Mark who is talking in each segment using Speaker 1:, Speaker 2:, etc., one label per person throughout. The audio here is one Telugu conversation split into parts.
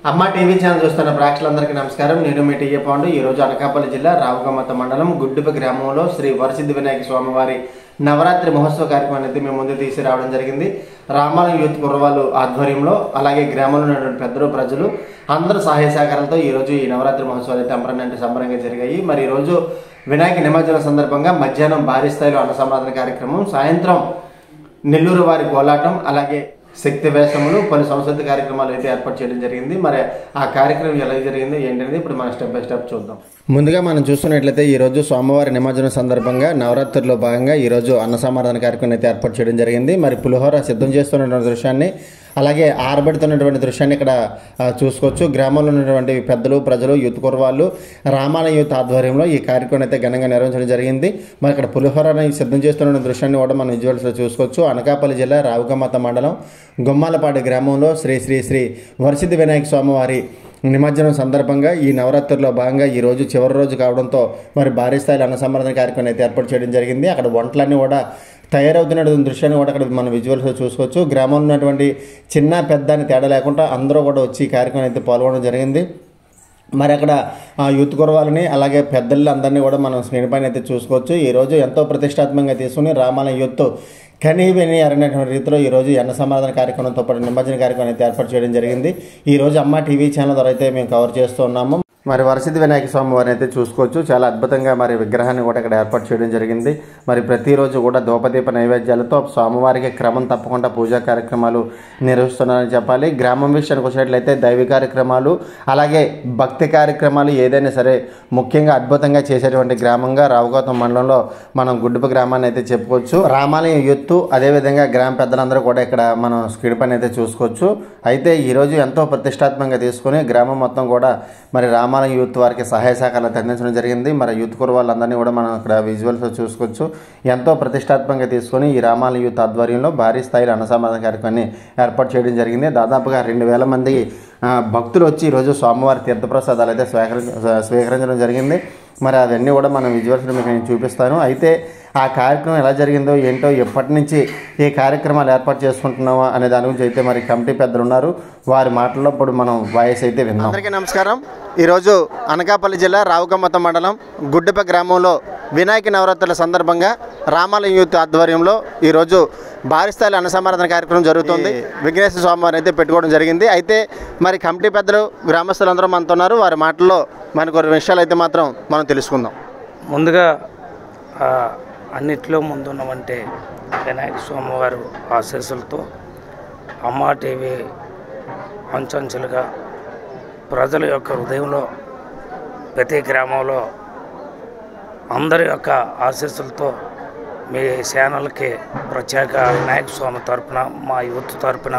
Speaker 1: అమ్మ టీవీ ఛానల్ చూస్తున్న ప్రేక్షకులందరికీ నమస్కారం. నేను మీ టీఏ పాండు. ఈరోజు అనకాపల్లి జిల్లా రావుగమత మండలం గుడ్డిప గ్రామంలో శ్రీ వరసిద్ధి వినాయక స్వామివారి నవరాత్రి మహోత్సవ కార్యక్రమాన్ని అయితే మేము ముందు తీసుకురావడం జరిగింది. రామాలయం యూత్ కుర్రవాళ్ళు ఆధ్వర్యంలో, అలాగే గ్రామంలో ఉన్నటువంటి పెద్దలు ప్రజలు అందరూ సహాయ సహకారాలతో ఈరోజు ఈ నవరాత్రి మహోత్సవాలు అయితే సంబరంగా జరిగాయి. మరి ఈరోజు వినాయక నిమజ్జనం సందర్భంగా మధ్యాహ్నం భారీ స్థాయిలో అన్న సమారాధన కార్యక్రమం, సాయంత్రం నెల్లూరు వారి కోలాటం, అలాగే శక్తి వేషములు, పలు సంస్కృతి కార్యక్రమాలు అయితే ఏర్పాటు చేయడం జరిగింది. మరి ఆ కార్యక్రమం ఎలా జరిగిందో ఏంటనేది ఇప్పుడు మనం స్టెప్ బై స్టెప్ చూద్దాం. ముందుగా మనం చూస్తున్నట్లయితే ఈరోజు స్వామివారి నిమజ్జనం సందర్భంగా నవరాత్రిలో భాగంగా ఈరోజు అన్న సమారాధన కార్యక్రమం అయితే ఏర్పాటు చేయడం జరిగింది. మరి పులిహోర సిద్ధం చేస్తున్నటువంటి దృశ్యాన్ని, అలాగే ఆరబెడుతున్నటువంటి దృశ్యాన్ని ఇక్కడ చూసుకోవచ్చు. గ్రామంలో ఉన్నటువంటి పెద్దలు ప్రజలు యూత్ కుర్రవాళ్ళు రామాలయ యూత్ ఆధ్వర్యంలో ఈ కార్యక్రమం అయితే ఘనంగా నిర్వహించడం జరిగింది. మరి ఇక్కడ పులిహోరని సిద్ధం చేస్తున్న దృశ్యాన్ని కూడా మనం విజువల్స్లో చూసుకోవచ్చు. అనకాపల్లి జిల్లా రావుగమత మండలం గుమ్మాలపాడు గ్రామంలో శ్రీ శ్రీ శ్రీ వరసిద్ధి వినాయక స్వామివారి నిమజ్జనం సందర్భంగా ఈ నవరాత్రిలో భాగంగా ఈ రోజు చివరి రోజు కావడంతో మరి భారీ స్థాయిలో అన్న సమారాధన కార్యక్రమం అయితే ఏర్పాటు చేయడం జరిగింది. అక్కడ వంటలన్నీ కూడా తయారవుతున్న దృశ్యాన్ని కూడా అక్కడ మనం విజువల్స్లో చూసుకోవచ్చు. గ్రామంలో ఉన్నటువంటి చిన్న పెద్ద అని తేడా లేకుండా అందరూ కూడా వచ్చి ఈ కార్యక్రమం అయితే పాల్గొనడం జరిగింది. మరి అక్కడ యూత్ కుర్రవాళ్ళని అలాగే పెద్దలు అందరినీ కూడా మనం స్క్రీన్ పైన అయితే చూసుకోవచ్చు. ఈరోజు ఎంతో ప్రతిష్టాత్మకంగా తీసుకుని రామాలయం యూత్ కనీవిని అరినటువంటి రీతిలో ఈరోజు అన్న సమారాధన కార్యక్రమంతో పాటు నిమజ్జన కార్యక్రమం అయితే ఏర్పాటు చేయడం జరిగింది. ఈరోజు అమ్మ టీవీ ఛానల్ ద్వారా అయితే మేము కవర్ చేస్తూ ఉన్నాము. మరి వరసిద్ధి వినాయక స్వామి వారిని అయితే చూసుకోవచ్చు. చాలా అద్భుతంగా మరి విగ్రహాన్ని కూడా ఇక్కడ ఏర్పాటు చేయడం జరిగింది. మరి ప్రతిరోజు కూడా ధూపదీప నైవేద్యాలతో స్వామివారికి క్రమం తప్పకుండా పూజా కార్యక్రమాలు నిర్వహిస్తున్నారని చెప్పాలి. గ్రామం విషయానికి వచ్చినట్లయితే దైవ కార్యక్రమాలు, అలాగే భక్తి కార్యక్రమాలు ఏదైనా సరే ముఖ్యంగా అద్భుతంగా చేసేటువంటి గ్రామంగా రావుగమత మండలంలో మనం గుడ్డిప గ్రామాన్ని అయితే చెప్పుకోవచ్చు. రామాలయం యూత్ అదేవిధంగా గ్రామ పెద్దలందరూ కూడా ఇక్కడ మనం స్క్రీన్ పైన అయితే చూసుకోవచ్చు. అయితే ఈరోజు ఎంతో ప్రతిష్టాత్మకంగా తీసుకుని గ్రామం మొత్తం కూడా మరి రామాలయం యూత్ వారికి సహాయ సహకారాలు అందించడం జరిగింది. మరి యూత్ కుర్ర వాళ్ళందరినీ కూడా మనం ఇక్కడ విజువల్స్ చూసుకోవచ్చు. ఎంతో ప్రతిష్టాత్మకంగా తీసుకొని ఈ రామాలయం యూత్ ఆధ్వర్యంలో భారీ స్థాయిలో అన్న సమారాధన కార్యక్రమాన్ని ఏర్పాటు చేయడం జరిగింది. దాదాపుగా 2000 మంది భక్తులు వచ్చి ఈరోజు స్వామివారి తీర్థప్రసాదాలు అయితే స్వీకరించడం జరిగింది. మరి అవన్నీ కూడా మనం విజువల్స్లో మీకు నేను చూపిస్తాను. అయితే ఆ కార్యక్రమం ఎలా జరిగిందో ఏంటో, ఎప్పటి నుంచి ఈ కార్యక్రమాలు ఏర్పాటు చేసుకుంటున్నామా అనే దాని గురించి అయితే మరి కమిటీ పెద్దలు ఉన్నారు, వారి మాటల్లో ఇప్పుడు మనం వాయిస్ అయితే విన్నాం. అందరికీ నమస్కారం. ఈరోజు అనకాపల్లి జిల్లా రావుగమత మండలం గుడ్డిప గ్రామంలో వినాయక నవరాత్రుల సందర్భంగా రామాలయం యూత్ ఆధ్వర్యంలో ఈరోజు భారీ స్థాయిలో అన్న సమారాధన కార్యక్రమం జరుగుతుంది. విఘ్నేశ్వర స్వామివారిని అయితే పెట్టుకోవడం జరిగింది. అయితే మరి కమిటీ పెద్దలు గ్రామస్తులందరూ మనతో ఉన్నారు. వారి మాటల్లో మనకు కొన్ని విషయాలు అయితే మాత్రం మనం తెలుసుకుందాం.
Speaker 2: ముందుగా అన్నిట్లో ముందున్నవంటే వినాయక స్వామివారి ఆశీస్సులతో అమ్మ టీవీ అంచెంచెలుగా ప్రజల యొక్క హృదయంలో ప్రతి గ్రామంలో అందరి యొక్క ఆశీస్సులతో మీ ఛానల్కి ప్రత్యేక వినాయక స్వామి తరపున, మా యూత్ తరపున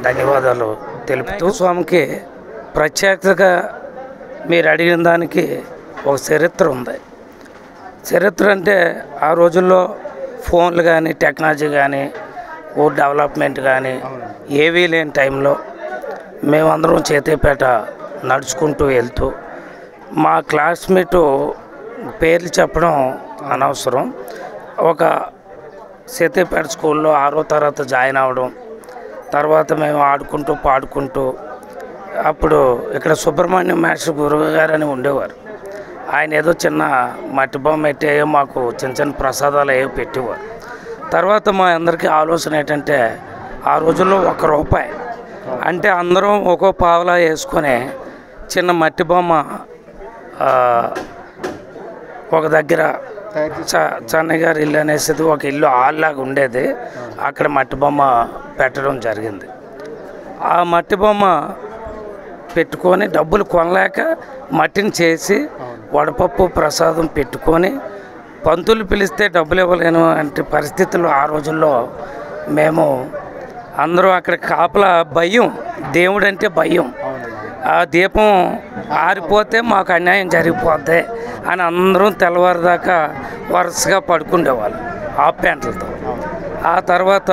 Speaker 2: ధన్యవాదాలు తెలుపుతూ, స్వామికి ప్రత్యేకతగా మీరు అడిగిన దానికి ఒక చరిత్ర ఉంది. చరిత్ర అంటే ఆ రోజుల్లో ఫోన్లు కానీ టెక్నాలజీ కానీ ఓ డెవలప్మెంట్ కానీ ఏవీ లేని టైంలో మేమందరం చేతిపేట నడుచుకుంటూ వెళ్తూ, మా క్లాస్మేటు పేర్లు చెప్పడం అనవసరం, ఒక సీతపేట స్కూల్లో 6వ తరగతి జాయిన్ అవ్వడం, తర్వాత మేము ఆడుకుంటూ పాడుకుంటూ, అప్పుడు ఇక్కడ సుబ్రహ్మణ్యం మాస్టర్ గురువు గారు అని ఉండేవారు. ఆయన ఏదో చిన్న మట్టి బొమ్మ పెట్టేయో మాకు చిన్న చిన్న ప్రసాదాలు ఏవో పెట్టేవారు. తర్వాత మా అందరికీ ఆలోచన ఏంటంటే, ఆ రోజుల్లో ₹1 అంటే అందరం ఒక్కో పావలా వేసుకొని చిన్న మట్టి బొమ్మ ఒక దగ్గర చెన్నయ్య గారి ఇల్లు అనేసి ఒక ఇల్లు హాల్లాగా ఉండేది, అక్కడ మట్టి బొమ్మ పెట్టడం జరిగింది. ఆ మట్టి బొమ్మ పెట్టుకొని డబ్బులు కొనలేక మట్టిని చేసి వడపప్పు ప్రసాదం పెట్టుకొని, పంతులు పిలిస్తే డబ్బులు ఇవ్వలేను అంటే పరిస్థితులు ఆ రోజుల్లో మేము అందరూ అక్కడ కాపలా, భయం, దేవుడు అంటే భయం, ఆ దీపం ఆరిపోతే మాకు అన్యాయం జరిగిపోద్ది అని అందరం తెల్లవారుదాకా వరుసగా పడుకుండేవాళ్ళు హాఫ్ ప్యాంట్లతో. ఆ తర్వాత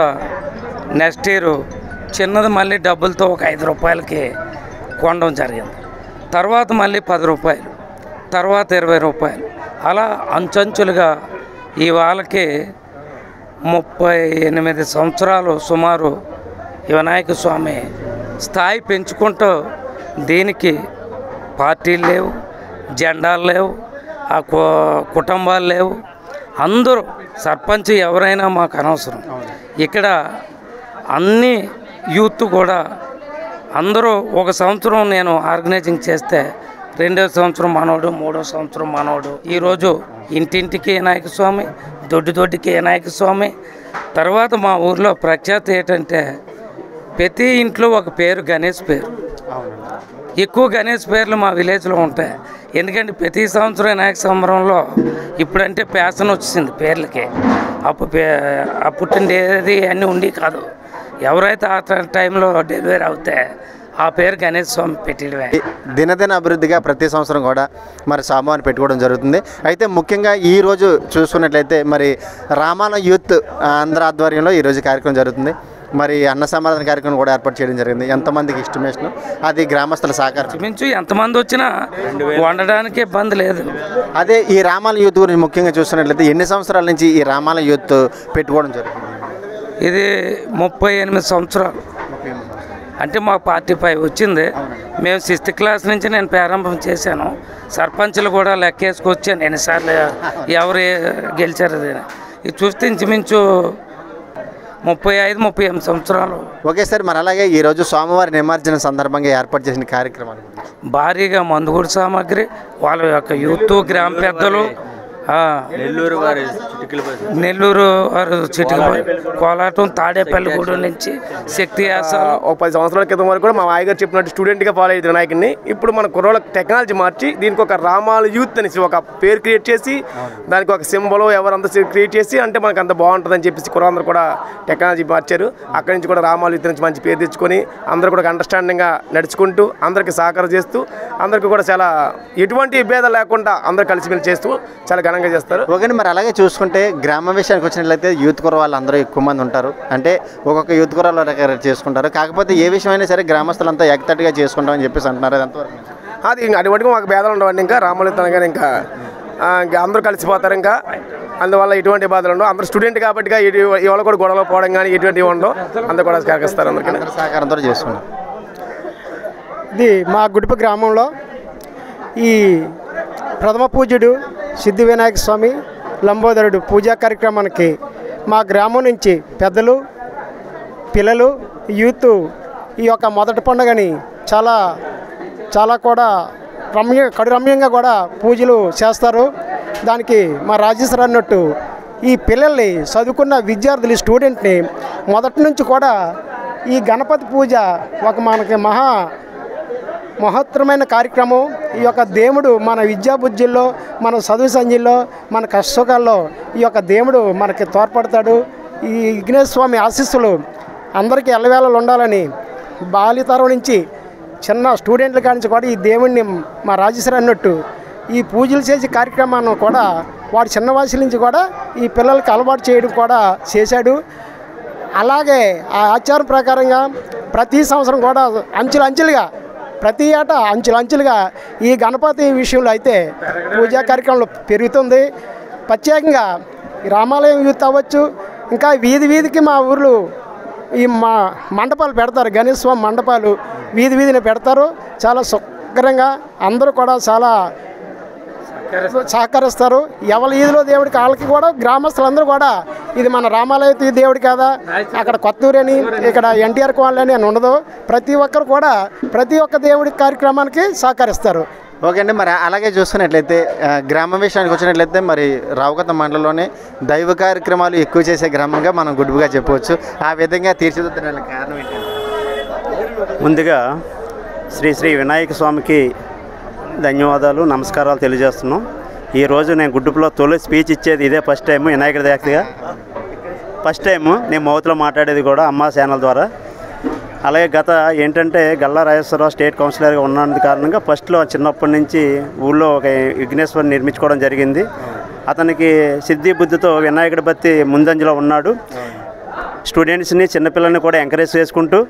Speaker 2: నెక్స్ట్ ఇయర్ చిన్నది మళ్ళీ డబ్బులతో ఒక ₹5కి కొనడం జరిగింది. తర్వాత మళ్ళీ ₹10, తర్వాత ₹20, అలా అంచెంచులుగా ఈ వాళ్ళకి 38 సంవత్సరాలు సుమారు ఈ వినాయక స్వామి స్థాయి పెంచుకుంటూ దీనికి పార్టీలు లేవు, జెండాలు లేవు, ఆ కుటుంబాలు లేవు. అందరూ సర్పంచ్ ఎవరైనా మాకు అనవసరం. ఇక్కడ అన్ని యూత్ కూడా అందరూ ఒక సంవత్సరం నేను ఆర్గనైజింగ్ చేస్తే రెండో సంవత్సరం మనోడు, మూడో సంవత్సరం మనోడు. ఈరోజు ఇంటింటికి వినాయక స్వామి, దొడ్డికి వినాయక స్వామి. తర్వాత మా ఊర్లో ప్రఖ్యాతి ఏంటంటే ప్రతి ఇంట్లో ఒక పేరు గణేష్ పేరు. ఎక్కువ గణేష్ పేర్లు మా విలేజ్లో ఉంటాయి. ఎందుకంటే ప్రతి సంవత్సరం వినాయక సంబరంలో ఇప్పుడంటే ఫ్యాషన్ వచ్చింది పేర్లకి. అప్పుడేది అన్నీ ఉండి కాదు. ఎవరైతే ఆ టైంలో డెలివరీ అవుతే ఆ పేరు గణేష్ స్వామి పెట్టడమే.
Speaker 1: దినదిన అభివృద్ధిగా ప్రతి సంవత్సరం కూడా మరి స్వామివారిని పెట్టుకోవడం జరుగుతుంది. అయితే ముఖ్యంగా ఈరోజు చూసుకున్నట్లయితే మరి రామాల యూత్ అందరి ఆధ్వర్యంలో ఈరోజు కార్యక్రమం జరుగుతుంది. మరి అన్న సమాధాన కార్యక్రమం కూడా ఏర్పాటు చేయడం జరిగింది. ఎంతమందికి ఎస్టిమేషన్, అది గ్రామస్తుల సహకారం
Speaker 2: మించు ఎంతమంది వచ్చినా వండడానికి ఇబ్బంది లేదు.
Speaker 1: అదే ఈ రామాల యూత్ గురించి ముఖ్యంగా చూస్తున్నట్లయితే ఎన్ని సంవత్సరాల నుంచి ఈ రామాల యూత్ పెట్టుకోవడం జరుగుతుంది?
Speaker 2: ఇది 38 సంవత్సరాలు. అంటే మా పార్టీ పై వచ్చింది. మేము 6th క్లాస్ నుంచి నేను ప్రారంభం చేశాను. సర్పంచ్లు కూడా లెక్కేసుకొచ్చాను ఎన్నిసార్లు ఎవరు గెలిచారు. ఇది చూస్తే ఇంచుమించు 35-38 సంవత్సరాలు.
Speaker 1: ఓకే సార్, మరి అలాగే ఈరోజు స్వామివారి నిమజ్జనం సందర్భంగా ఏర్పాటు చేసిన కార్యక్రమాలు
Speaker 2: భారీగా మందుగుడు సామాగ్రి, వాళ్ళ యొక్క యూత్ గ్రామ పెద్దలు, నెల్లూరు వారు చిటికపల్లి, కోలాటం, తాడేపల్లిగూడెం నుంచి శక్తి యాసాలు.
Speaker 3: ఒక 10 సంవత్సరాల క్రితం వరకు కూడా మా ఆయగారు చెప్పినట్టు స్టూడెంట్గా ఫాలో అయ్యేది వినాయకుడిని. ఇప్పుడు మన కుర్రోళ్ళకి టెక్నాలజీ మార్చి దీనికి ఒక రామాల యూత్ అనేసి ఒక పేరు క్రియేట్ చేసి దానికి ఒక సింబల్ ఎవరంతా క్రియేట్ చేసి అంటే మనకు అంత బాగుంటుందని చెప్పేసి కుర్రాందరూ కూడా టెక్నాలజీ మార్చారు. అక్కడి నుంచి కూడా రామాల యూత్ నుంచి మంచి పేరు తెచ్చుకొని అందరూ కూడా అండర్స్టాండింగ్గా నడుచుకుంటూ అందరికీ సహకారం చేస్తూ అందరికీ కూడా చాలా ఎటువంటి భేదం లేకుండా అందరూ కలిసిమెలిసి చేస్తూ చాలా ఘనంగా చేస్తారు.
Speaker 1: ఓకే, మరి అలాగే చూసుకుంటే గ్రామ విషయానికి వచ్చినట్లయితే యూత్ కుర్ర అందరూ ఎక్కువ మంది ఉంటారు. అంటే ఒక్కొక్క యూత్ కుర్రలు చేసుకుంటారు. కాకపోతే ఏ విషయమైనా సరే గ్రామస్తులంతా ఏకతట్టుగా చేసుకుంటామని చెప్పేసి అంటున్నారు. ఎంతవరకు
Speaker 3: అది అటువంటిగా మాకు భేదాలు ఉండవండి. ఇంకా రామలితనం కానీ ఇంకా అందరూ కలిసిపోతారు. ఇంకా అందువల్ల ఎటువంటి బాధలు ఉండవు. అందరూ స్టూడెంట్ కాబట్టి ఇవాళ కూడా గొడవలు పోవడం కానీ ఎటువంటివి ఉండవు. అందరూ కూడా సహకరిస్తారు. అందరికీ
Speaker 1: సహకారంతో చేసుకున్నాం.
Speaker 4: ఇది మా గుడిప గ్రామంలో ఈ ప్రథమ పూజ్యుడు సిద్ధి వినాయక స్వామి లంబోదరుడు పూజా కార్యక్రమానికి మా గ్రామం నుంచి పెద్దలు, పిల్లలు, యూత్ ఈ యొక్క మొదటి పండుగని చాలా కూడా కడురమ్యంగా కూడా పూజలు చేస్తారు. దానికి మా రాజేశ్వర అన్నట్టు ఈ పిల్లల్ని చదువుకున్న విద్యార్థులు స్టూడెంట్ని మొదటి నుంచి కూడా ఈ గణపతి పూజ ఒక మనకి మహత్తరమైన కార్యక్రమం. ఈ యొక్క దేవుడు మన విద్యాబుద్ధుల్లో, మన చదువు సంధ్యల్లో, మన కష్టసుఖాల్లో ఈ యొక్క దేవుడు మనకి తోడ్పడతాడు. ఈ విఘ్నేశ్వర స్వామి ఆశీస్సులు అందరికీ ఎల్లవేళలు ఉండాలని బాలితరం నుంచి చిన్న స్టూడెంట్ల కానించి కూడా ఈ దేవుడిని మా రాజేశ్వర అన్నట్టు ఈ పూజలు చేసే కార్యక్రమాన్ని కూడా వాడు చిన్న వయసు నుంచి కూడా ఈ పిల్లలకి అలవాటు చేయడం కూడా చేశాడు. అలాగే ఆ ఆచారం ప్రకారంగా ప్రతి సంవత్సరం కూడా అంచెలుగా ప్రతి ఏటా అంచెలుగా ఈ గణపతి విషయంలో అయితే పూజా కార్యక్రమంలో పెరుగుతుంది. ప్రత్యేకంగా రామాలయం యూత్ అవ్వచ్చు, ఇంకా వీధికి మా ఊర్లో ఈ మండపాలు పెడతారు. గణేశ స్వామి మండపాలు వీధిని పెడతారు. చాలా సుఖకరంగా అందరూ కూడా చాలా సహకరిస్తారు. ఎవరి ఈదిలో దేవుడికి వాళ్ళకి కూడా గ్రామస్తులందరూ కూడా ఇది మన రామాలయ దేవుడి కదా, అక్కడ కొత్తూరు అని ఇక్కడ ఎన్టీఆర్ కాలనీ అని ఉండదు. ప్రతి ఒక్కరు కూడా ప్రతి ఒక్క దేవుడి కార్యక్రమానికి సహకరిస్తారు.
Speaker 1: ఓకే అండి, మరి అలాగే చూసుకున్నట్లయితే గ్రామ విషయానికి వచ్చినట్లయితే మరి రావుగత మండలంలోనే దైవ కార్యక్రమాలు ఎక్కువ చేసే గ్రామంగా మనం గుడ్డుగా చెప్పవచ్చు. ఆ విధంగా తీర్చిదిద్దడానికి కారణం ఏంటంటే
Speaker 5: ముందుగా శ్రీ వినాయక స్వామికి ధన్యవాదాలు, నమస్కారాలు తెలియజేస్తున్నాం. ఈరోజు నేను గుడ్డుపులో తొలి స్పీచ్ ఇచ్చేది ఇదే ఫస్ట్ టైం. వినాయకుడి దగ్గరగా ఫస్ట్ టైము నేను మౌత్లో మాట్లాడేది కూడా అమ్మ ఛానల్ ద్వారా. అలాగే గత ఏంటంటే గల్లా రాజేశ్వరరావు స్టేట్ కౌన్సిలర్గా ఉన్నందు కారణంగా ఫస్ట్లో చిన్నప్పటి నుంచి ఊళ్ళో ఒక విఘ్నేశ్వరుని నిర్మించుకోవడం జరిగింది. అతనికి సిద్ధి బుద్ధితో వినాయకుడి భక్తి ముందంజలో ఉన్నాడు. స్టూడెంట్స్ని చిన్నపిల్లల్ని కూడా ఎంకరేజ్ చేసుకుంటూ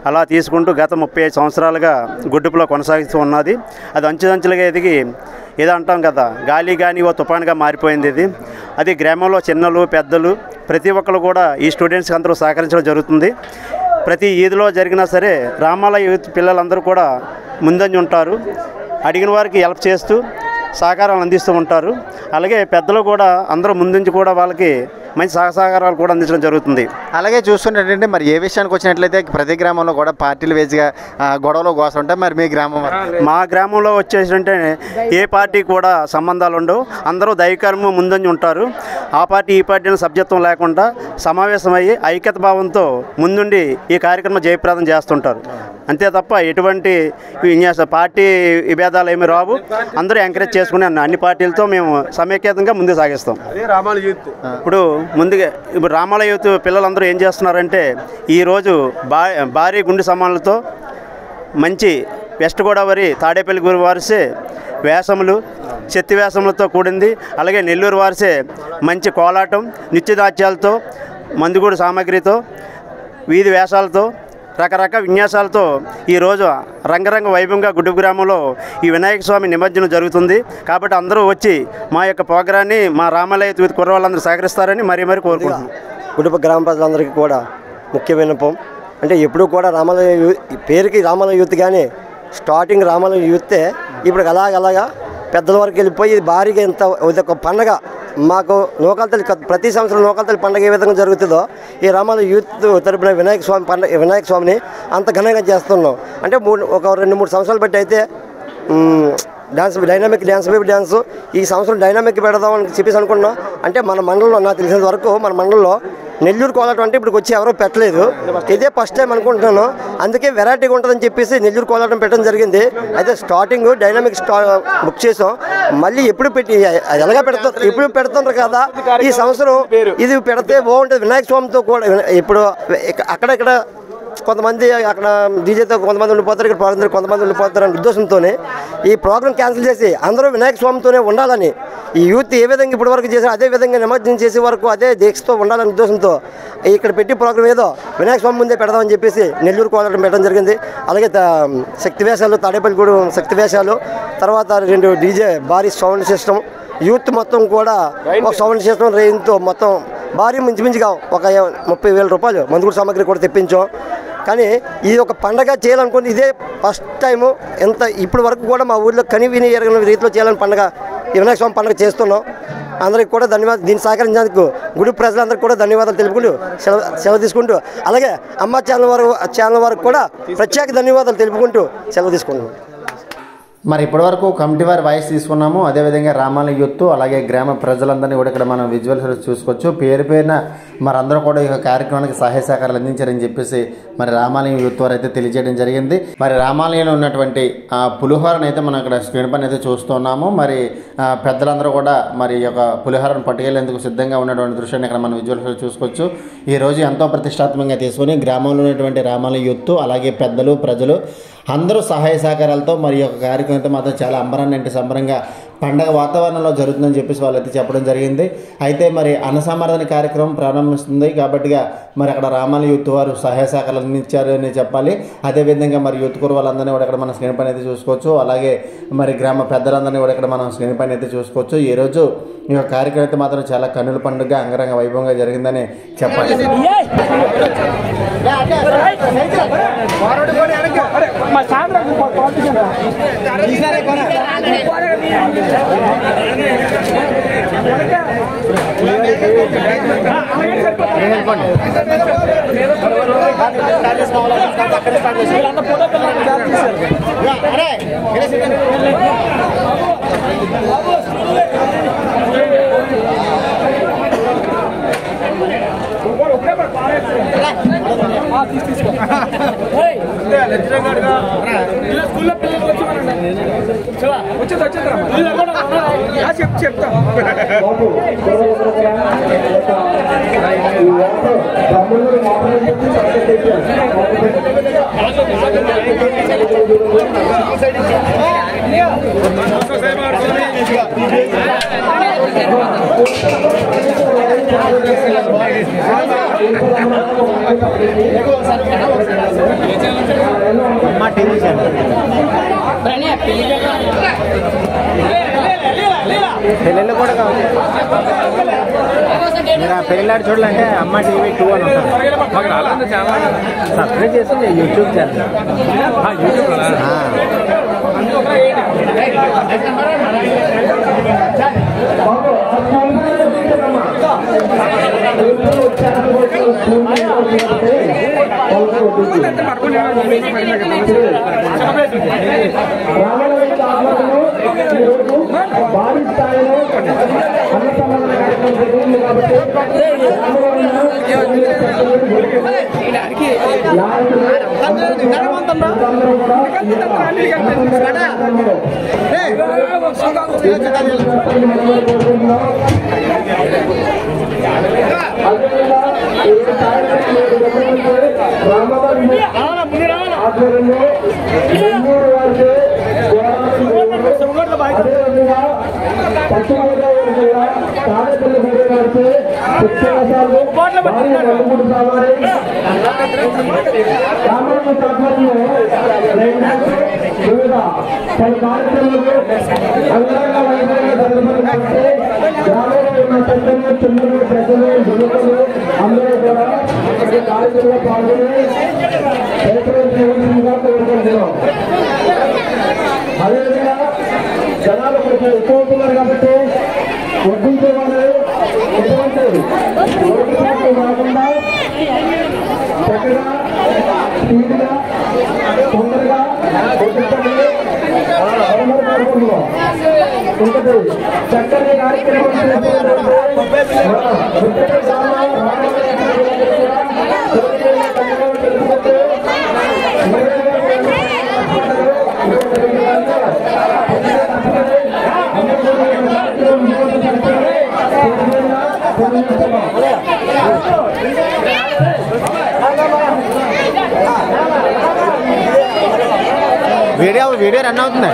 Speaker 5: అలా తీసుకుంటూ గత 35 సంవత్సరాలుగా గుడ్డుపులో కొనసాగుతూ ఉన్నది. అది అంచులంచులుగా ఎదిగి ఏదో అంటాం కదా, గాలి కానీ ఓ తుఫాన్గా మారిపోయింది ఇది. అది గ్రామంలో చిన్నలు పెద్దలు ప్రతి ఒక్కరు కూడా ఈ స్టూడెంట్స్కి అందరూ సహకరించడం జరుగుతుంది. ప్రతి ఈదిలో జరిగినా సరే రామాలయ యూత్ పిల్లలందరూ కూడా ముందంజ ఉంటారు. అడిగిన వారికి హెల్ప్ చేస్తూ సహకారాలు అందిస్తూ ఉంటారు. అలాగే పెద్దలు కూడా అందరూ ముందుంచి కూడా వాళ్ళకి మంచి సహకారాలు కూడా అందించడం జరుగుతుంది.
Speaker 1: అలాగే చూస్తుంటే మరి ఏ విషయానికి వచ్చినట్లయితే ప్రతి గ్రామంలో కూడా పార్టీలు వేసిగా గొడవలు కోసం ఉంటాయి. మరి మీ గ్రామం
Speaker 5: మా గ్రామంలో వచ్చేసంటే ఏ పార్టీ కూడా సంబంధాలు ఉండవు. అందరూ దైవకర్మ ముందంజ ఉంటారు. ఆ పార్టీ ఈ పార్టీని సభ్యత్వం లేకుండా సమావేశమయ్యి ఐక్యత భావంతో ముందుండి ఈ కార్యక్రమం జయప్రదం చేస్తుంటారు. అంతే తప్ప ఎటువంటి పార్టీ విభేదాలు ఏమి రావు. అందరూ ఎంకరేజ్ చేసుకుని అన్ని పార్టీలతో మేము సమైక్యతంగా ముందుకు సాగిస్తాం. ఇప్పుడు రామాల యూత్ పిల్లలందరూ ఏం చేస్తున్నారంటే ఈరోజు భారీ గుండె సమానులతో మంచి వెస్ట్ గోదావరి తాడేపల్లి గురి వారిసే వేషములు శక్తి వేషములతో కూడింది. అలాగే నెల్లూరు వారిసే మంచి కోలాటం నిత్యదాత్యాలతో మందుగూడు సామాగ్రితో వీధి వేషాలతో రకరకాల విన్యాసాలతో ఈరోజు రంగరంగ వైభవంగా గుడ్డు గ్రామంలో ఈ వినాయక స్వామి నిమజ్జనం జరుగుతుంది. కాబట్టి అందరూ వచ్చి మా యొక్క ప్రోగ్రాన్ని మా రామాలయ కుర్రవాళ్ళందరూ సహకరిస్తారని మరీ కోరుకుంటున్నాం.
Speaker 6: గుడ్డుప గ్రామ ప్రజలందరికీ కూడా ముఖ్య విన్నపం అంటే ఎప్పుడూ కూడా రామాలయ పేరుకి రామాలయ యూత్ కానీ స్టార్టింగ్ రామాలయ యూతే ఇప్పుడు అలాగా పెద్దల వరకు వెళ్ళిపోయి భారీగా ఇంత ఒక పండగ మాకు నూకాలతల్లి ప్రతి సంవత్సరం నూకాలతల్లి పండుగ ఏ విధంగా జరుగుతుందో ఈ రామాలయ యూత్ తరపున వినాయక స్వామిని అంత ఘనంగా చేస్తున్నాం. అంటే ఒక 2-3 సంవత్సరాలు బట్టి అయితే డైనమిక్ డ్యాన్స్ ఈ సంవత్సరం డైనమిక్ పెడదామని చెప్పేసి అనుకున్నాం. అంటే మన మండలంలో నాకు తెలిసినంత వరకు మన మండలంలో నెల్లూరు కోలాటం అంటే ఇప్పుడు వచ్చి ఎవరో పెట్టలేదు. ఇదే ఫస్ట్ టైం అనుకుంటున్నాను. అందుకే వెరైటీగా ఉంటుందని చెప్పేసి నెల్లూరు కోలాటం పెట్టడం జరిగింది. అయితే స్టార్టింగ్ డైనమిక్ బుక్ చేసాం. మళ్ళీ ఎప్పుడు పెడుతున్నారు కదా ఈ సంవత్సరం ఇది పెడితే బాగుంటుంది. వినాయక స్వామితో కూడా ఇప్పుడు అక్కడక్కడ కొంతమంది అక్కడ డీజేతో కొంతమంది ఉండిపోతారు, ఇక్కడ కొంతమంది ఉండిపోతారు అనే ఉద్దేశంతోనే ఈ ప్రోగ్రాం క్యాన్సిల్ చేసి అందరూ వినాయక స్వామితోనే ఉండాలని ఈ యూత్ ఏ విధంగా ఇప్పటి వరకు చేశారు అదే విధంగా నిమజ్జనం చేసే వరకు అదే దీక్షతో ఉండాలనే ఉద్దేశంతో ఇక్కడ పెట్టి ప్రోగ్రాం ఏదో వినాయక స్వామి ముందే పెడదామని చెప్పేసి నెల్లూరు కోలాటం పెట్టడం జరిగింది. అలాగే శక్తి వేషాలు తాడేపల్లిగూడెం శక్తి వేషాలు, తర్వాత 2 డీజే భారీ సౌండ్ సిస్టమ్, యూత్ మొత్తం కూడా ఒక సౌండ్ సిస్టమ్ రేంజ్తో మొత్తం భారీ మించుమించుగా ఒక 30,000 రూపాయలు మందుగుడు సామాగ్రి కూడా తెప్పించాం. కానీ ఇది ఒక పండగ చేయాలనుకుంటే ఇదే ఫస్ట్ టైము. ఎంత ఇప్పటి వరకు కూడా మా ఊళ్ళో కనివిని ఎరగని రీతిలో చేయాలని పండుగ వినాయక స్వామి పండుగ చేస్తున్నాం. అందరికి కూడా ధన్యవాదాలు. దీన్ని సహకరించేందుకు గుడి ప్రజలందరికీ కూడా ధన్యవాదాలు తెలుపుకుంటూ సెలవు తీసుకుంటూ అలాగే అమ్మ ఛానల్ వారికి కూడా ప్రత్యేక ధన్యవాదాలు తెలుపుకుంటూ సెలవు తీసుకుంటున్నాం.
Speaker 1: మరి ఇప్పటివరకు కమిటీ వారి వాయిస్ తీసుకున్నాము. అదేవిధంగా రామాలయ యూత్ అలాగే గ్రామ ప్రజలందరినీ కూడా ఇక్కడ మనం విజువల్స్ చూసుకోవచ్చు. పేరున మరి అందరూ కూడా ఈ కార్యక్రమానికి సహాయ సహకారాలు అందించారని చెప్పేసి మరి రామాలయం యూత్ వారు అయితే తెలియజేయడం జరిగింది. మరి రామాలయంలో ఉన్నటువంటి పులిహోరను అయితే మనం ఇక్కడ స్క్రీన్ పైన అయితే చూస్తున్నాము. మరి పెద్దలందరూ కూడా మరి ఈ యొక్క పులిహోరను పట్టుకెళ్లేందుకు సిద్ధంగా ఉన్నటువంటి దృశ్యాన్ని ఇక్కడ మనం విజువల్స్ చూసుకోవచ్చు. ఈ రోజు ఎంతో ప్రతిష్టాత్మకంగా తీసుకొని గ్రామంలో ఉన్నటువంటి రామాలయ యూత్ అలాగే పెద్దలు ప్రజలు అందరూ సహాయ సహకారాలతో మరి యొక్క కార్యక్రమం అయితే మాత్రం చాలా అంబరాన్ని సంబరంగా పండగ వాతావరణంలో జరుగుతుందని చెప్పేసి వాళ్ళైతే చెప్పడం జరిగింది. అయితే మరి అన్నసంవర్ధన కార్యక్రమం ప్రారంభిస్తుంది కాబట్టిగా మరి అక్కడ రామాలయ యూత్ వారు సహాయ సహకారాలు అందించారు అని చెప్పాలి. అదేవిధంగా మరి యూత్ కూర వాళ్ళందరినీ కూడా ఇక్కడ మనం స్క్రీన్ పైన అయితే చూసుకోవచ్చు. అలాగే మరి గ్రామ పెద్దలందరినీ కూడా ఇక్కడ మనం స్క్రీన్ పైన అయితే చూసుకోవచ్చు. ఈరోజు ఈ యొక్క కార్యక్రమం అయితే మాత్రం చాలా కన్నుల పండుగ అంగరంగ వైభవంగా జరిగిందని చెప్పాలి.
Speaker 7: చెప్తా
Speaker 1: పెళ్ళిళ్ళు కూడా కావాలి. మీరు ఆ పెళ్ళిళ్ళాడు చూడాలంటే అమ్మ టీవీ 2 అని ఉంటుంది. సబ్స్క్రైబ్ చేసి యూట్యూబ్ ఛానల్.
Speaker 7: భారీ స్థాయిలో అన్న సమాధాన కార్యక్రమం జరిగింది కాబట్టి ఆధ్వర్యంలో నెల్లూరు వారికి అదేవిధంగా పశ్చిమ గోదావరి జిల్లా తాడేపల్లి వారికి శిక్షణశాలు భారీ నలుగురు రావాలి సామాన్య ఆధ్వర్యంలో వివిధ పలు కార్యక్రమాలు అంగరంగ వైభవంగా జరుగుతుంది కాబట్టి గ్రామంలో ఉన్న పెద్దలు చిన్నలు ప్రజలు యువకులు అందరూ కూడా ఈ కార్యక్రమంలో పాల్గొని కోరుకుంటున్నాం. అదేవిధంగా జనాలు కొంచెం ఎక్కువ అవుతున్నారు కాబట్టి వడ్డించే వాళ్ళు ఎటువంటి ఓటు కాకుండా చక్కగా స్పీడ్గా తొందరగా వడ్డించండి కోరుకుంటున్నాం. ఇంకటి చక్కని కార్యక్రమం
Speaker 1: వీడియో రన్ అవుతుంది.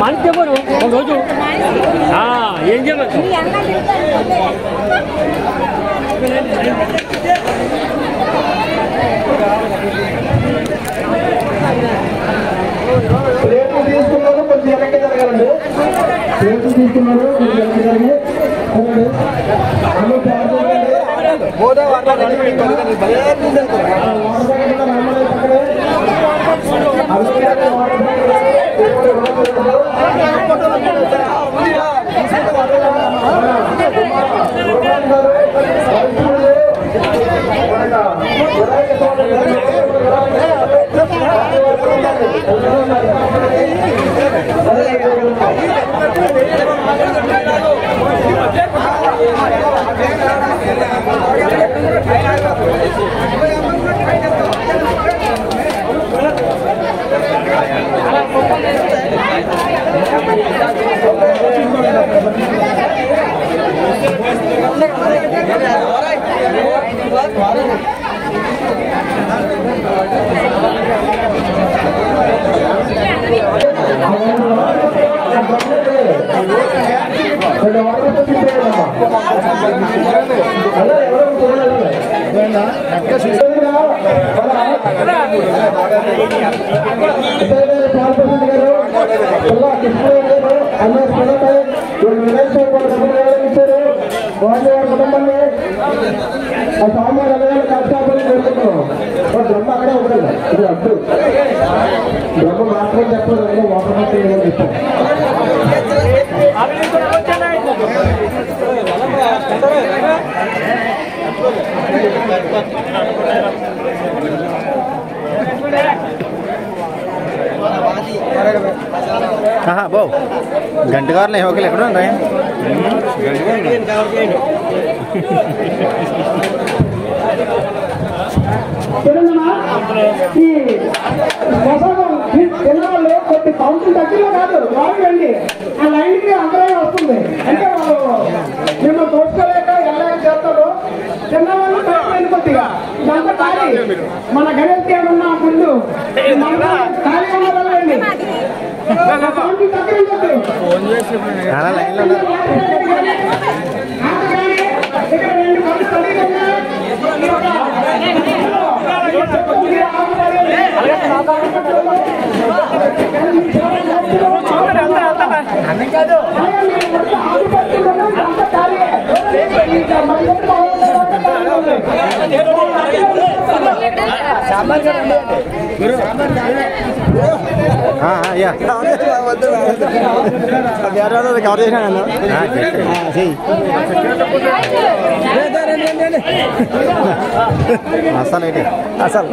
Speaker 8: మంచిమరు రోజు ఏం చేయవచ్చు
Speaker 7: ప్లేట్లు తీసుకున్నారు కొంచెం వెనక్కి జరగాలండి. ప్లేట్లు తీసుకున్నారు కొంచెం వెనక్కి జరిగి వారి కుటుంబాన్ని ఆ స్వామివారి అన్నగారు కాల్చాలని కోరుకుంటున్నాం. బ్రహ్మ అక్కడే ఉంటుంది, ఇది అడ్డు బ్రహ్మ మాత్రం చెప్పలేదు, వాటర్ మాత్రం చెప్పారు.
Speaker 1: బో గంట గారులు హోకలు ఎక్కడ ఉన్నాయి?
Speaker 7: తెలంగాణలో కొద్ది కౌంటర్ దగ్గరలో కాదు, రావండి ఆ లైన్కి అందరూ వస్తుంది. అంటే వాళ్ళు మిమ్మల్ని తోచుకోలేక ఎలా చేస్తారు, చిన్నవాళ్ళు తోచుకోండి కొద్దిగా. ఇదంతా ఖాళీ, మన గణేష్ ఏమన్నా ముందు ఖాళీ ఉన్నదండి. కౌంటర్ దగ్గర ఉంటుంది. ఇక్కడ 2 మంది ఖాళీగా ఉన్నాయి.
Speaker 1: అసలు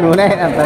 Speaker 1: నూనె అంత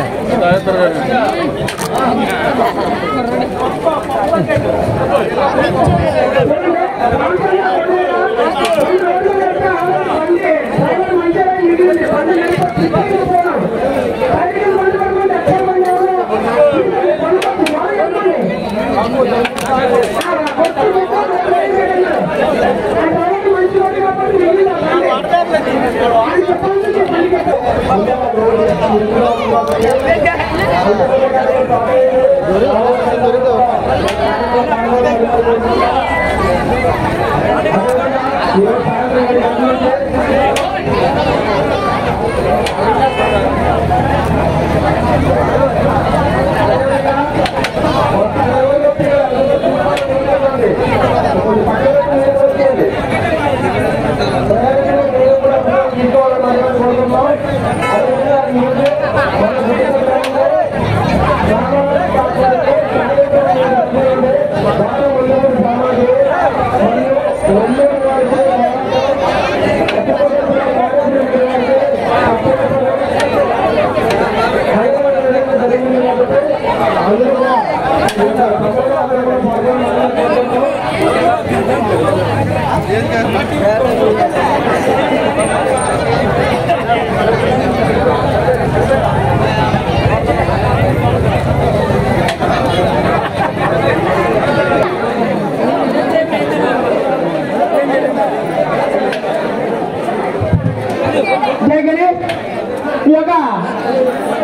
Speaker 1: ఈ యొక్క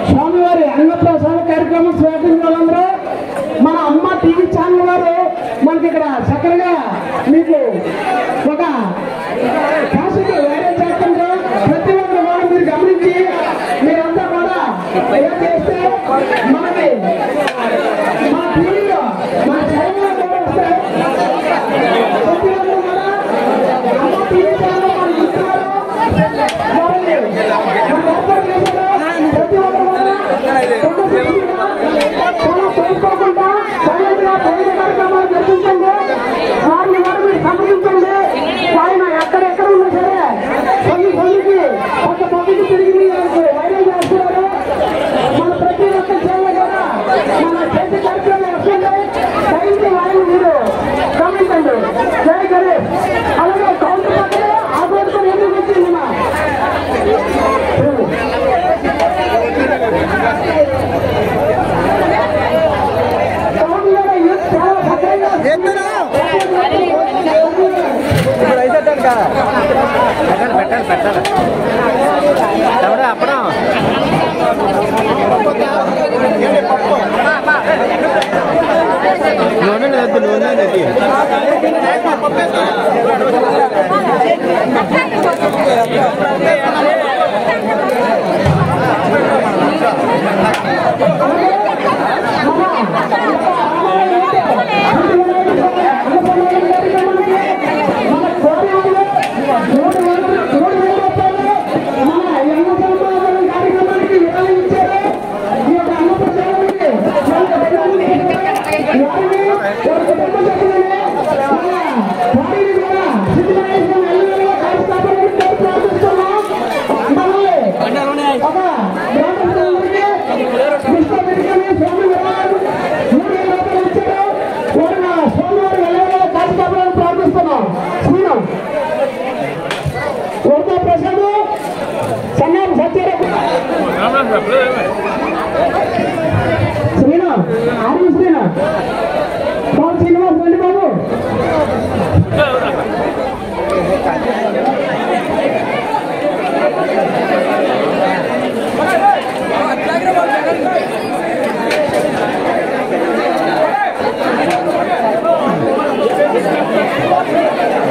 Speaker 1: స్వామివారి అన్నప్రసాద కార్యక్రమం స్వాగతించిన వాళ్ళందరూ మన అమ్మ టీవీ ఛానల్ వారు మనకి ఇక్కడ చక్కగా మీకు ఒక కాసుకి వేరే చేస్తుంటే ప్రతి ఒక్కరు కూడా మీరు గమనించి మీరంతా కూడా ఏం చేస్తే మనకి మన టీవీలో మన ఛానల్ కూడా వస్తే ప్రతి ఒక్కరు కూడా అమ్మ టీవీ ఛానల్ మన ఇస్తున్నారు. ప్రతి ఒక్కరు తెలుసుకోకుండా సైలెంట్గా ప్రజల కార్యక్రమాలు జరిపించండి. వారిని మీరు సంప్రదించండి. ఆయన ఎక్కడెక్కడ ఉన్నా సరే కొన్ని ఒక పద్ధతి తిరిగి వైరల్ చేస్తున్నారు. మన ప్రతి ఒక్క సేవ కూడా మన చేతి కార్యక్రమం వస్తుంది.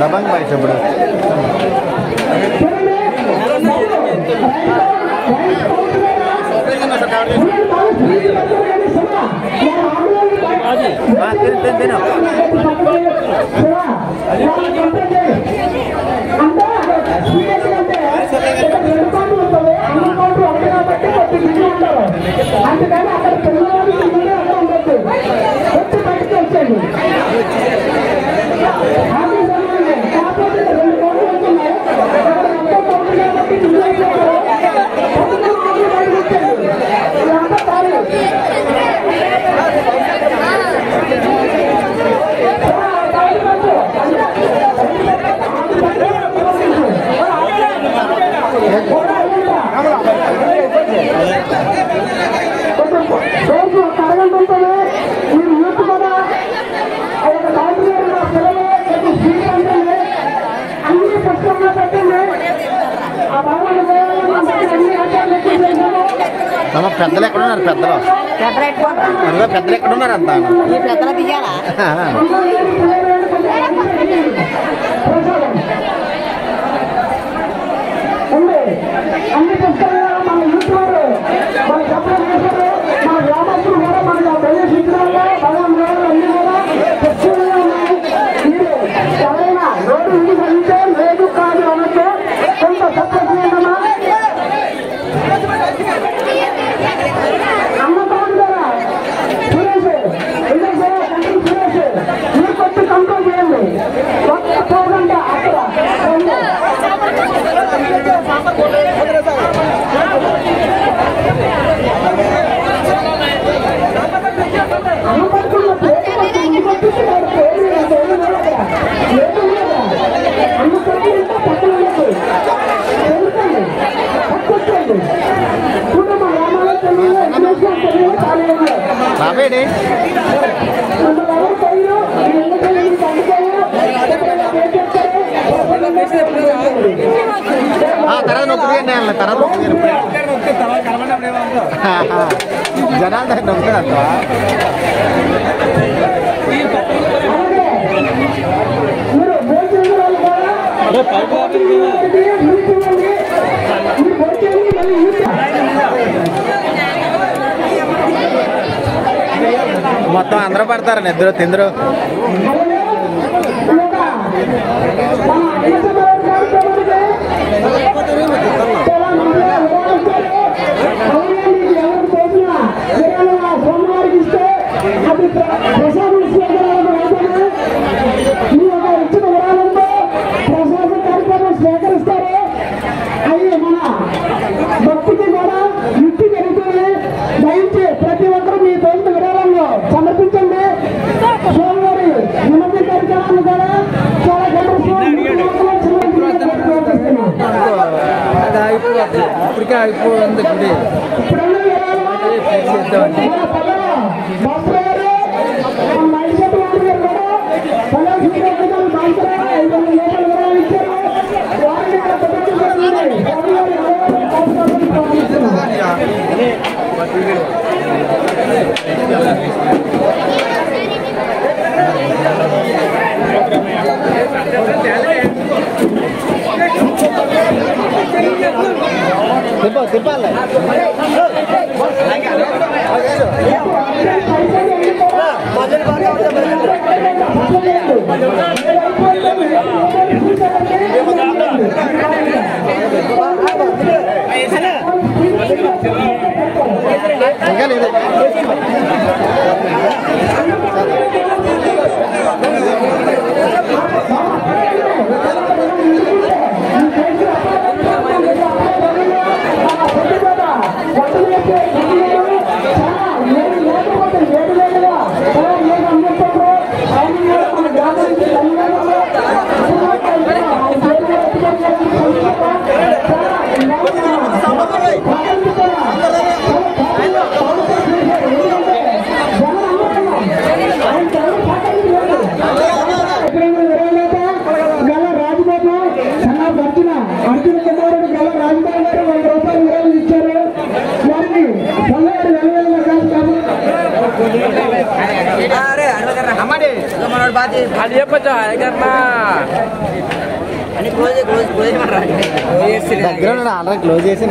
Speaker 1: दबंग भाई से बड़ा పెద్దలు ఎక్కడ ఉన్నారు పెద్దలు పెద్దలు ఎక్కడ ఉన్నారు అంతా
Speaker 9: పెద్దలు తీయాలా అన్ని పుస్తకాలు మన యూత్ వారు మన చెప్పడం మన గ్రామస్తులు కూడా మన ప్రవేశించడంలో అన్ని కూడా చర్చలుగా ఉన్నాయి. మీరు ఎవరైనా రోడ్డు ఇంటి చదివితే లేదు కాదు అనొచ్చు కొంత సత్యమా అమ్మకాడు ద్వారా సురేష్ సురేష్ మీరు కొట్టి కంట్రోల్ చేయండి ఒక్క పోగంట అక్కడ
Speaker 1: బాబేడి తర్వాత నొక్కుగా తర్వాత జనాల దగ్గర నొక్కుతాడు మొత్తం అందరూ పడతారు నిద్ర తిందరు
Speaker 9: స్వీకరిస్తారు అవి మన భక్తికి కూడా యుక్తి జరుగుతుంది. దయచేసి ప్రతి ఒక్కరూ మీ తోటి విరాళంలో సమర్పించండి. స్వామివారి నిమజ్జన కార్యక్రమాన్ని కూడా చాలా
Speaker 10: ఇప్పటికే అయిపోయింది గుడి
Speaker 9: Thank you.
Speaker 1: క్లోజ్ చేసి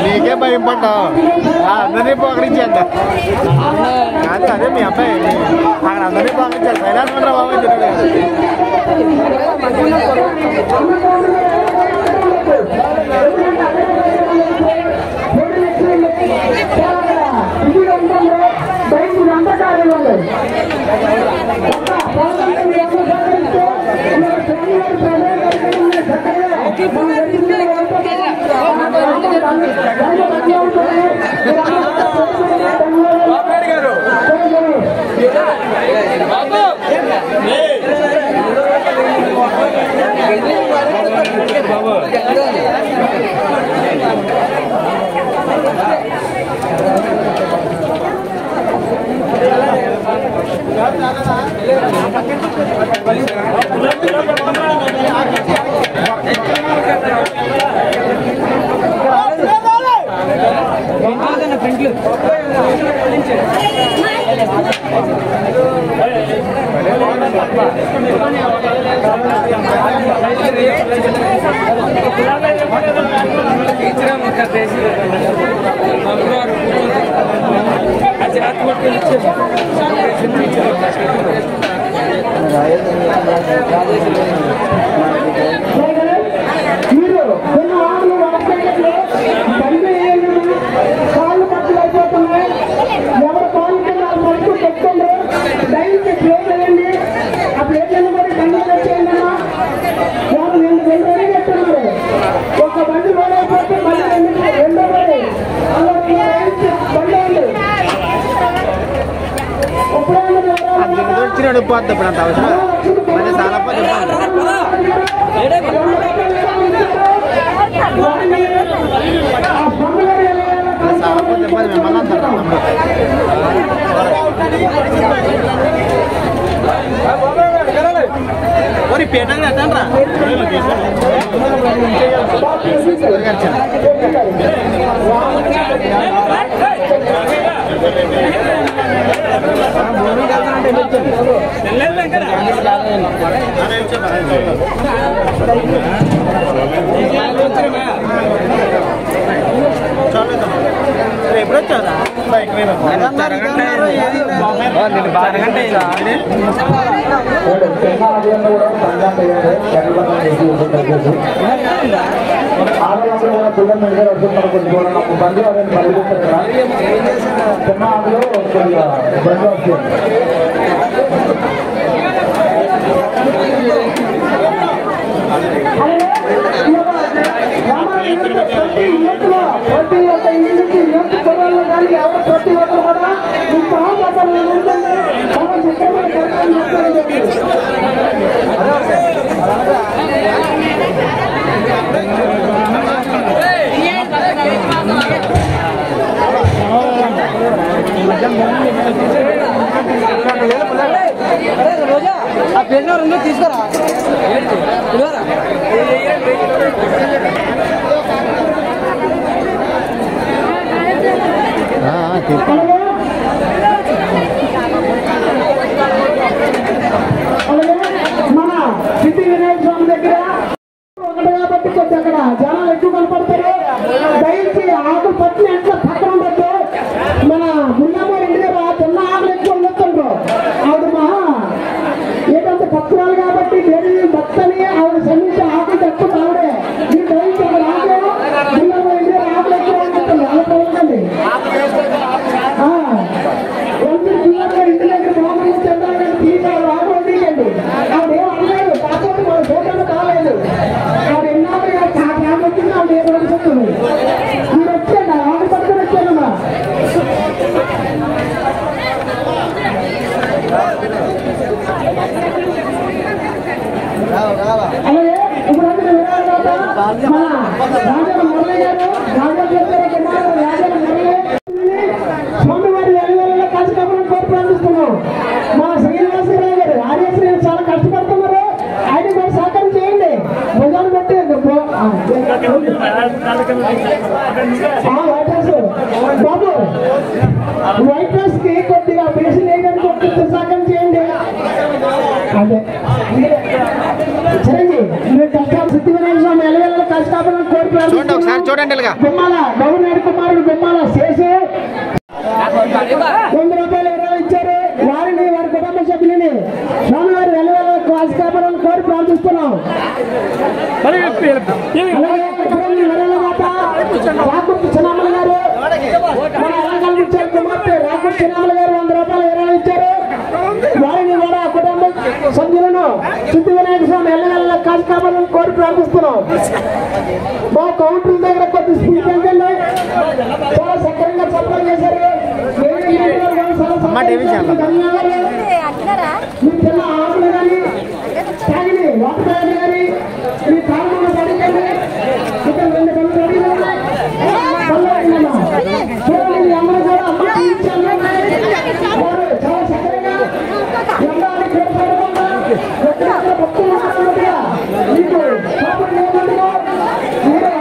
Speaker 1: నీకే భయం పడ్డావు అందరినీ పోకరించేద్దా కాదు అదే మీ అబ్బాయి అక్కడ అందరినీ పోకరించారు సైలాన్స్ ఉంటారా బాబు పోద్ది ఇప్పుడు అంత అవసరం మళ్ళీ చాలా చాలా పోతే మిమ్మల్ని అంటారు మరి పేటగా ఎట్టండ్రా ఎప్పుడు వచ్చారా
Speaker 9: ప్రతి ఒక్కరు కూడా
Speaker 10: పెళ్ళి తీసుకురా
Speaker 9: మన సిద్ధి వినాయక స్వామి దగ్గర ఒకటి కాబట్టి కొంచెం అక్కడ జనాలు ఎక్కువ కనపడతారు. దయచేసి ఆకు పచ్చి ఎంట్లో పక్కన ఉండద్దు. మన మున్నమ్మ ఇంటి దగ్గర చిన్న ఆకులు ఎక్కువ ఉండొచ్చు. ఆవిడ మహా ఏంటంటే భక్తురాలు కాబట్టి దేవి భక్తని ఆవిడ శ్రమించి ఆకులు తక్కువ ఆవిడే. మీరు దయచేసి అక్కడ ఆకులు మున్నమ్మ ఇంటి దగ్గర ఆకులు ఎక్కువ ఉంటుంది. అలా పోయిందండి. ఇంటి దగ్గర బాగుంది చంద్రబాబు తీసారు ఆకులు తీయండి. ఆవిడ ఏం అనలేదు. కాకపోతే మన ఫోటోలు కాలేదు. ఆవిడ ఎన్నాళ్ళు వచ్చింది ఆవిడ ఏం అడుగుతుంది. మీరు వచ్చేయండి ఆవిడ పట్టుకుని వచ్చానమ్మా. అలాగే ఇప్పుడు మన రాజల మురళి గారు రాజల మురళి స్వామివారి ఎలువెల్లలో కాశీకాపురం కోరి ప్రార్థిస్తున్నాం. మా శ్రీనివాసరావు గారు ఆర్యశ్రీ చాలా కష్టపడుతున్నారు. ఆయన కూడా సహకారం చేయండి. భుజాలు బట్టి బాబు వైట్ హౌస్ కి కొద్దిగా పేషెంట్ వేయడానికి కొద్దిగా సహకారం చేయండి. అదే చిరంజీవి మీరు కష్టాలు సిద్ధి వినాయక స్వామి ఎలువెల్లలో కాశీకాపురం కోరి ప్రార్థిస్తున్నాం.
Speaker 1: చూడండి
Speaker 9: బొమ్మాల గవర్నర్ కుమారుడు బొమ్మాల శేషు ₹100 విరాళం ఇచ్చారు. వారిని వారి కుటుంబ సభ్యులని స్వామివారి వెలువల కాశీకాపురం కోరి ప్రార్థిస్తున్నాం. రాకుర్తి చిన్నమ్మల గారు మన ఎలాగలు ఇచ్చారు. కుమార్తె రాకుర్తి చిన్నమ్మల గారు ₹100 విరాళం ఇచ్చారు. వారిని కూడా కుటుంబ సభ్యులను సిద్ధి వినాయక స్వామి ఎల్లవెల్ల కాశీకాపురం కోరి ప్రార్థిస్తున్నాం. మా కౌంటర్ దగ్గర కొద్ది స్పీడ్ పెంచండి. చాలా సక్రంగా సప్లై చేశారు. మీ చిన్న ఆకులు కానీ తాగిని వాటర్ కానీ మీ కాలంలో పడుతుంది. ఇక్కడ 2 గంటలు అడిగినా చూడండి. అందరూ కూడా అమ్మాయి ఇచ్చాను. చాలా సక్రంగా ఎండాలి కేటాడకుండా భక్తులు మీకు పాపం లేకుండా మీరు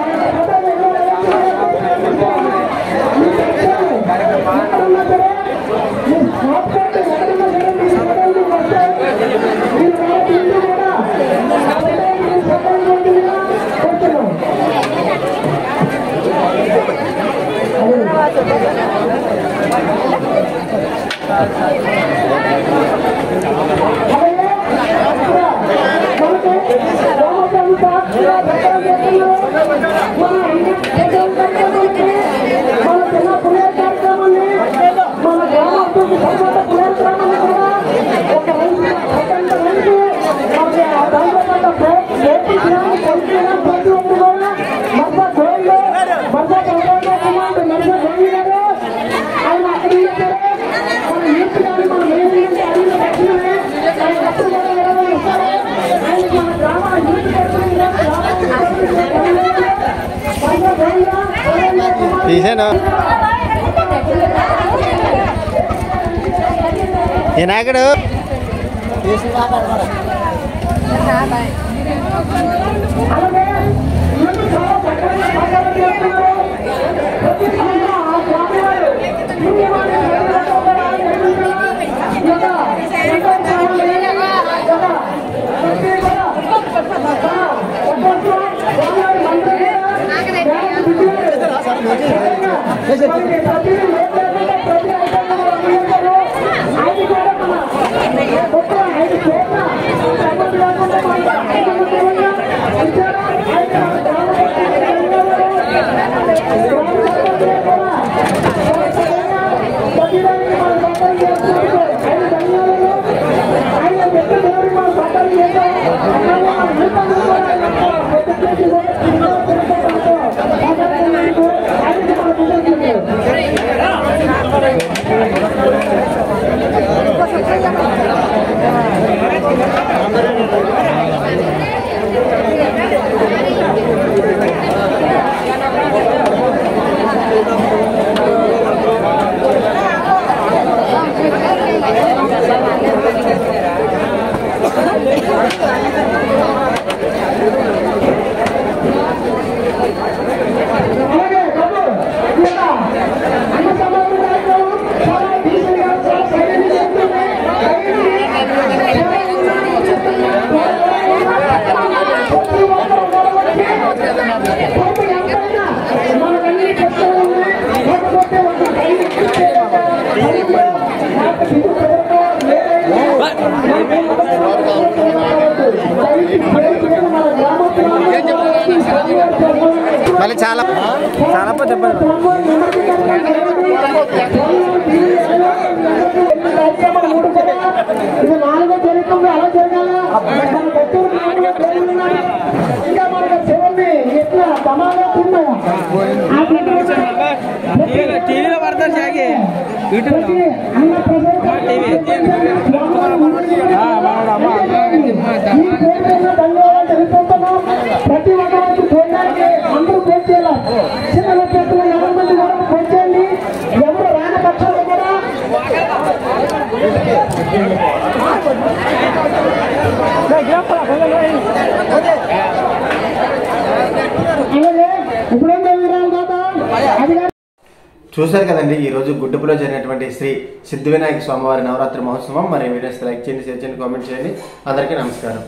Speaker 1: తీసాను వినాయకుడు
Speaker 9: ఐదు
Speaker 1: మళ్ళీ చాలా చాలా
Speaker 9: ఇది 4వ జరుగుతుంది అలా జరగాల ఇంకా మనకు శివుని ఎట్లా ప్రమాదం ఉన్నాయా
Speaker 10: టీవీలో పడతారు జాగి
Speaker 9: ప్రతి ఒక్కరికి పోయడానికి అందరూ పోయి చేయాలి. చిన్న వ్యక్తులు 20 మంది కూడా పోయి చేయండి. ఎవరు రాని పక్షాలు కూడా
Speaker 1: చూశారు కదండి ఈరోజు గుడ్డుపులో జరిగినటువంటి శ్రీ సిద్ధివినాయక స్వామివారి నవరాత్రి మహోత్సవం. మరి వీడియోస్ లైక్ చేయండి, షేర్ చేయండి, కామెంట్ చేయండి. అందరికీ నమస్కారం.